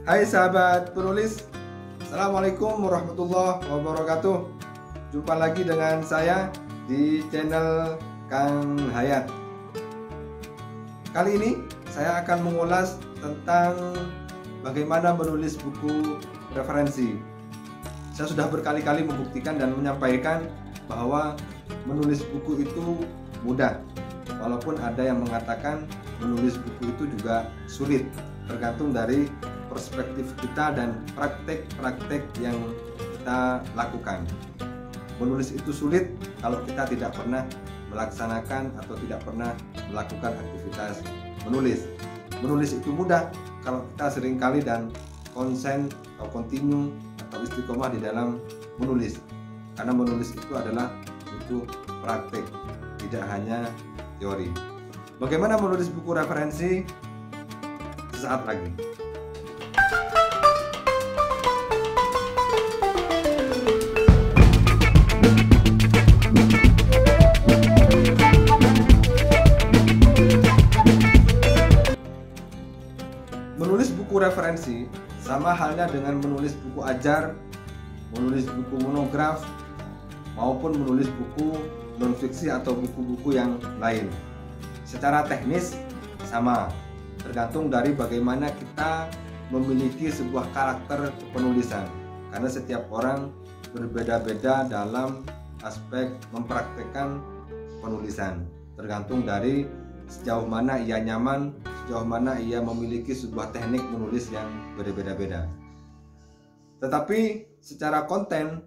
Hai sahabat penulis, Assalamualaikum warahmatullahi wabarakatuh. Jumpa lagi dengan saya di channel Kang Hayat. Kali ini saya akan mengulas tentang bagaimana menulis buku referensi. Saya sudah berkali-kali membuktikan dan menyampaikan bahwa menulis buku itu mudah, walaupun ada yang mengatakan menulis buku itu juga sulit, tergantung dari perspektif kita dan praktek-praktek yang kita lakukan. Menulis itu sulit kalau kita tidak pernah melaksanakan atau tidak pernah melakukan aktivitas menulis. Menulis itu mudah kalau kita seringkali dan konsen atau kontinu atau istiqomah di dalam menulis. Karena menulis itu adalah butuh praktek, tidak hanya teori. Bagaimana menulis buku referensi? Sesaat lagi. Menulis buku referensi sama halnya dengan menulis buku ajar, menulis buku monograf, maupun menulis buku non-fiksi atau buku-buku yang lain. Secara teknis sama, tergantung dari bagaimana kita memiliki sebuah karakter penulisan. Karena setiap orang berbeda-beda dalam aspek mempraktekkan penulisan. Tergantung dari sejauh mana ia nyaman, sejauh mana ia memiliki sebuah teknik menulis yang berbeda-beda. Tetapi secara konten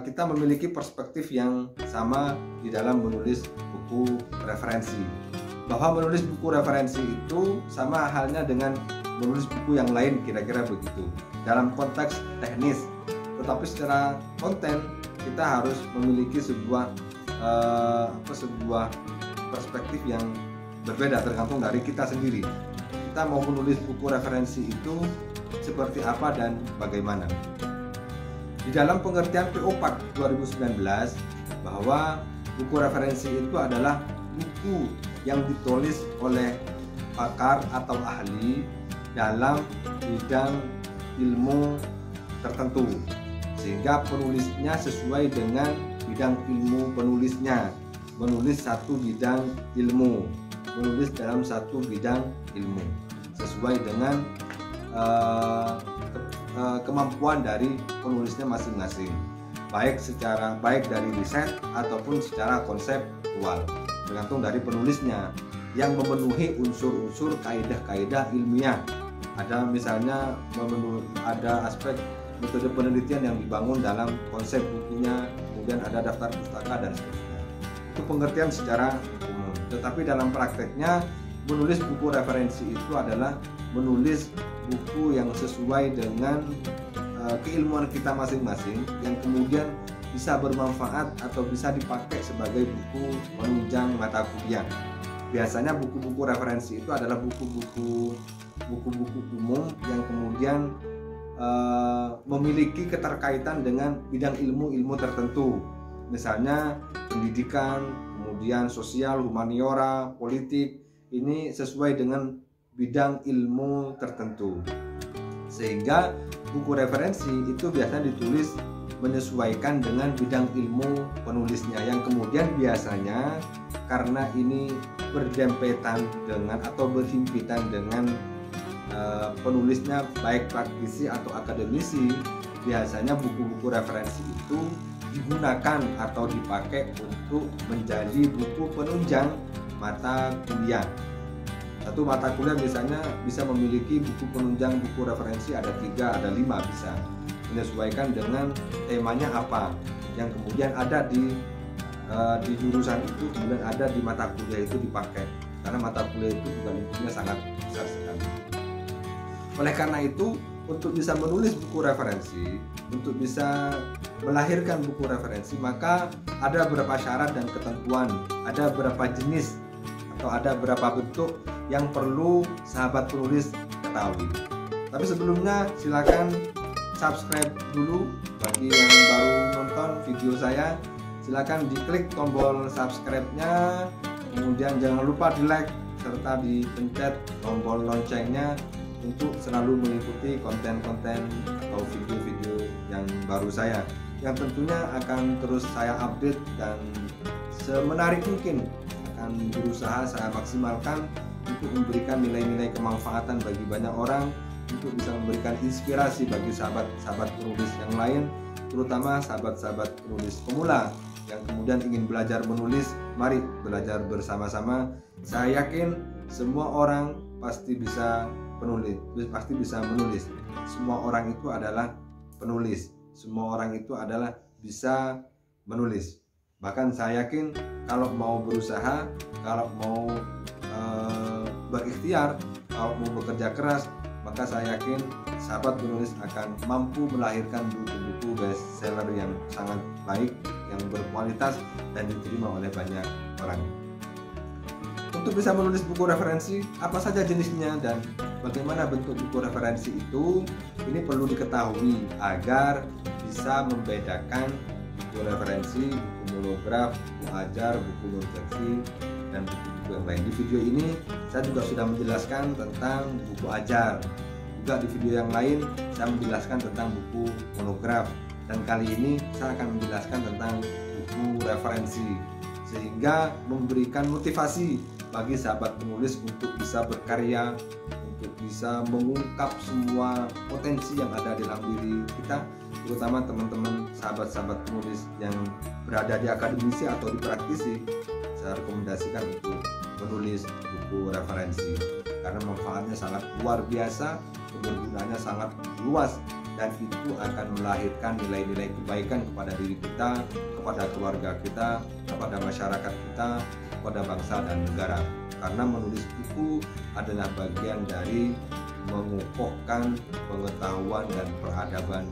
kita memiliki perspektif yang sama di dalam menulis buku referensi. Bahwa menulis buku referensi itu sama halnya dengan menulis buku yang lain, kira-kira begitu dalam konteks teknis. Tetapi secara konten kita harus memiliki sebuah perspektif yang berbeda, tergantung dari kita sendiri. Kita mau menulis buku referensi itu seperti apa dan bagaimana. Di dalam pengertian PO-PAK 2019 bahwa buku referensi itu adalah buku yang ditulis oleh pakar atau ahli dalam bidang ilmu tertentu, sehingga penulisnya sesuai dengan bidang ilmu penulisnya. Menulis satu bidang ilmu, menulis dalam satu bidang ilmu sesuai dengan kemampuan dari penulisnya masing-masing, baik dari riset ataupun secara konseptual, tergantung dari penulisnya yang memenuhi unsur-unsur kaidah-kaidah ilmiah. Ada misalnya ada aspek metode penelitian yang dibangun dalam konsep bukunya, kemudian ada daftar pustaka dan seterusnya. Itu pengertian secara umum. Tetapi dalam prakteknya menulis buku referensi itu adalah menulis buku yang sesuai dengan keilmuan kita masing-masing, yang kemudian bisa bermanfaat atau bisa dipakai sebagai buku penunjang mata kuliah. Biasanya buku-buku referensi itu adalah buku-buku umum yang kemudian memiliki keterkaitan dengan bidang ilmu tertentu. Misalnya pendidikan, kemudian sosial, humaniora, politik, ini sesuai dengan bidang ilmu tertentu. Sehingga buku referensi itu biasanya ditulis menyesuaikan dengan bidang ilmu penulisnya, yang kemudian biasanya karena ini berdempetan dengan atau berhimpitan dengan penulisnya baik praktisi atau akademisi, biasanya buku-buku referensi itu digunakan atau dipakai untuk menjadi buku penunjang mata kuliah. Satu mata kuliah misalnya bisa memiliki buku penunjang buku referensi ada 3, ada 5 bisa, menyesuaikan dengan temanya apa yang kemudian ada di jurusan itu, kemudian ada di mata kuliah itu dipakai, karena mata kuliah itu juga lingkupnya sangat besar sekali. Oleh karena itu, untuk bisa menulis buku referensi, untuk bisa melahirkan buku referensi, maka ada beberapa syarat dan ketentuan, ada beberapa jenis atau ada beberapa bentuk yang perlu sahabat penulis ketahui. Tapi sebelumnya silakan subscribe dulu bagi yang baru nonton video saya. Silakan diklik tombol subscribe-nya, kemudian jangan lupa di like serta dipencet tombol loncengnya untuk selalu mengikuti konten-konten atau video-video yang baru saya, yang tentunya akan terus saya update dan semenarik mungkin akan berusaha saya maksimalkan untuk memberikan nilai-nilai kemanfaatan bagi banyak orang, untuk bisa memberikan inspirasi bagi sahabat-sahabat penulis yang lain, terutama sahabat-sahabat penulis pemula yang kemudian ingin belajar menulis. Mari belajar bersama-sama. Saya yakin semua orang pasti bisa menulis. Semua orang itu adalah penulis. Semua orang itu adalah bisa menulis. Bahkan saya yakin kalau mau berusaha, kalau mau berikhtiar, kalau mau bekerja keras, maka saya yakin sahabat penulis akan mampu melahirkan buku-buku bestseller yang sangat baik, yang berkualitas dan diterima oleh banyak orang. Untuk bisa menulis buku referensi, apa saja jenisnya dan bagaimana bentuk buku referensi itu, ini perlu diketahui agar bisa membedakan buku referensi, buku monograf, buku ajar, buku non-fiksi, dan buku-buku yang lain. Di video ini saya juga sudah menjelaskan tentang buku ajar. Juga di video yang lain saya menjelaskan tentang buku monograf, dan kali ini saya akan menjelaskan tentang buku referensi, sehingga memberikan motivasi bagi sahabat penulis untuk bisa berkarya, untuk bisa mengungkap semua potensi yang ada di dalam diri kita, terutama teman-teman sahabat-sahabat penulis yang berada di akademisi atau di praktisi. Saya rekomendasikan untuk menulis buku referensi karena manfaatnya sangat luar biasa, kebergunaannya sangat luas, dan itu akan melahirkan nilai-nilai kebaikan kepada diri kita, kepada keluarga kita, kepada masyarakat kita, kepada bangsa dan negara. Karena menulis buku adalah bagian dari mengukuhkan pengetahuan dan peradaban